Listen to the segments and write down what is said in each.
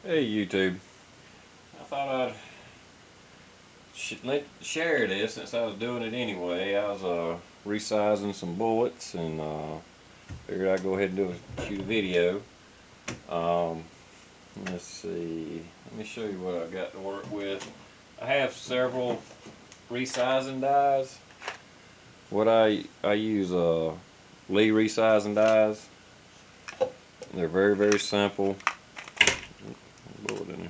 Hey YouTube, I thought I'd share this since I was doing it anyway. I was resizing some bullets and figured I'd go ahead and shoot a video. Um, let's see, let me show you what I got to work with. I have several resizing dies. What I use Lee resizing dies. They're very simple. Bullet in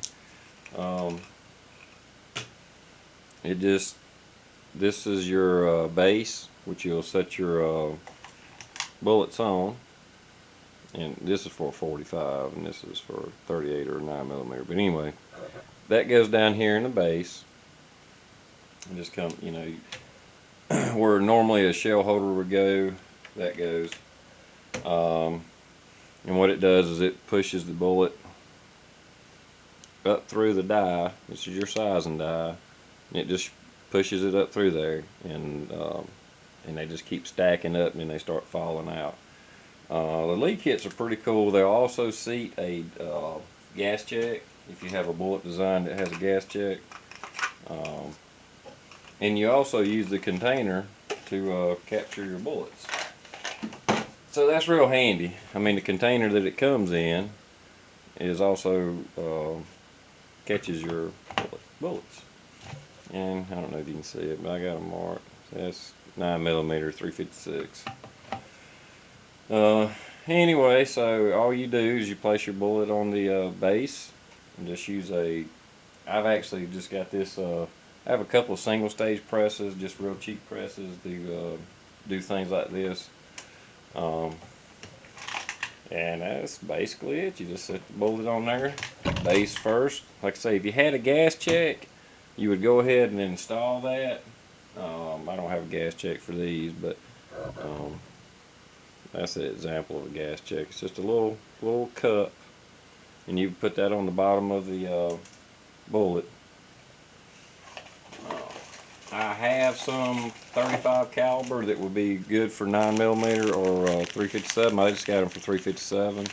there. It just This is your base, which you'll set your bullets on, and this is for 45, and this is for 38 or 9mm. But anyway, that goes down here in the base, and just come, where normally a shell holder would go, that goes. And what it does is it pushes the bullet up through the die. This is your sizing die, and it just pushes it up through there, and they just keep stacking up, and then they start falling out. The Lee kits are pretty cool. They'll also seat a gas check if you have a bullet design that has a gas check. Um, and you also use the container to capture your bullets. So that's real handy. I mean, the container that it comes in is also catches your bullets. And I don't know if you can see it, but I got a mark. That's 9mm 356. Anyway, so all you do is you place your bullet on the base and just use I've actually just got this, I have a couple of single stage presses, just real cheap presses to do things like this. And that's basically it. You just set the bullet on there, base first. Like I say, if you had a gas check, you would go ahead and install that. I don't have a gas check for these, but that's an example of a gas check. It's just a little cup, and you put that on the bottom of the bullet. I have some 35 caliber that would be good for 9mm or 357. I just got them for 357.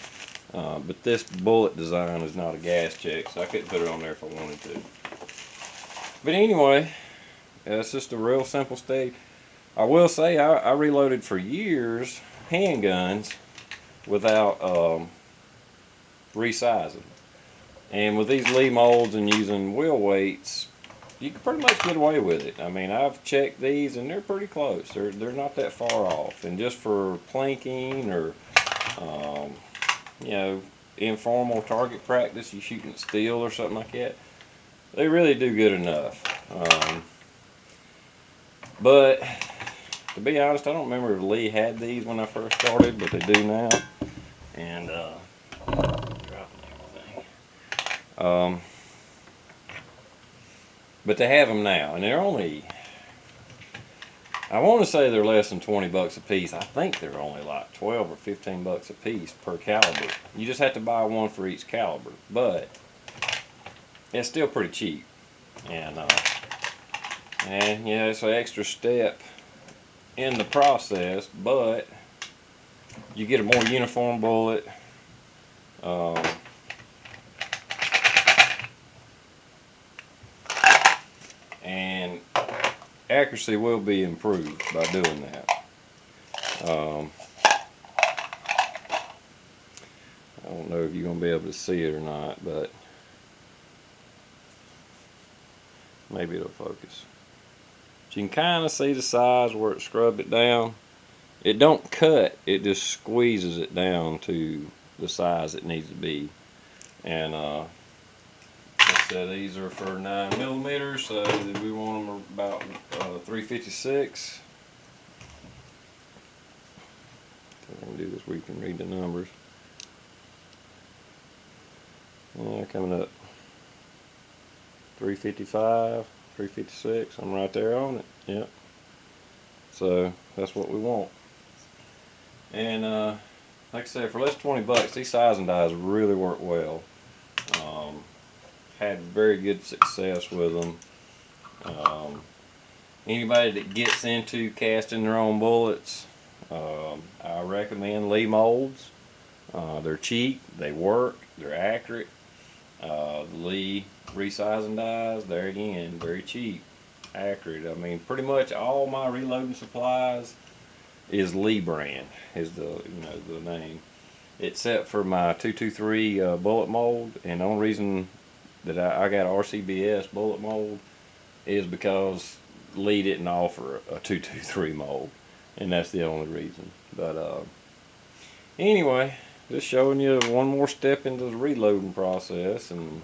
But this bullet design is not a gas check, so I couldn't put it on there if I wanted to. But anyway, it's just a real simple stage. I will say I reloaded for years handguns without resizing. And with these Lee molds and using wheel weights, you can pretty much get away with it. I mean, I've checked these and they're pretty close. They're not that far off. And just for planking or um, you know, informal target practice, you shooting steel or something like that, they really do good enough. But to be honest, I don't remember if Lee had these when I first started, but they do now. And dropping everything. But they have them now, and they're only, I want to say they're less than 20 bucks a piece. I think they're only like 12 or 15 bucks a piece per caliber. You just have to buy one for each caliber, but it's still pretty cheap. And yeah, it's an extra step in the process, but you get a more uniform bullet. And accuracy will be improved by doing that. I don't know if you're going to be able to see it or not, but maybe it'll focus. But you can kind of see the size where it scrubbed it down. It don't cut, it just squeezes it down to the size it needs to be. And like I said, these are for 9mm, so we want them about 356. I'm going to do this where you can read the numbers. Yeah, coming up 355, 356. I'm right there on it. Yep. So that's what we want. And like I said, for less than 20 bucks, these sizing dies really work well. Had very good success with them. Anybody that gets into casting their own bullets, I recommend Lee molds. They're cheap, they work, they're accurate, The Lee resizing dies, there again, very cheap, accurate. I mean, pretty much all my reloading supplies is Lee brand, is the name, except for my 223 bullet mold. And the only reason that I got RCBS bullet mold is because Lee didn't offer a 223 mold, and that's the only reason. But anyway, just showing you one more step into the reloading process, and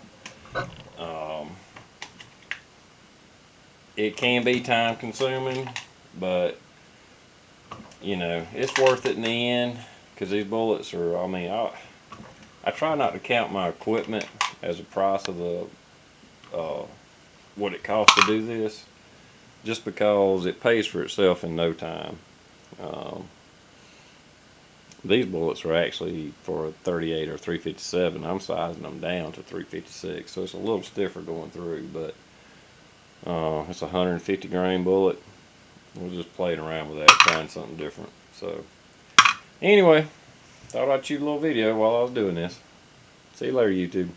um, it can be time consuming, but you know, it's worth it in the end, because these bullets are, I mean, I try not to count my equipment as a price of the what it costs to do this, just because it pays for itself in no time. Um, these bullets are actually for a 38 or 357. I'm sizing them down to 356, so it's a little stiffer going through, but it's a 150 grain bullet. We're just playing around with that, trying something different. So anyway, thought I'd shoot a little video while I was doing this. See you later, YouTube.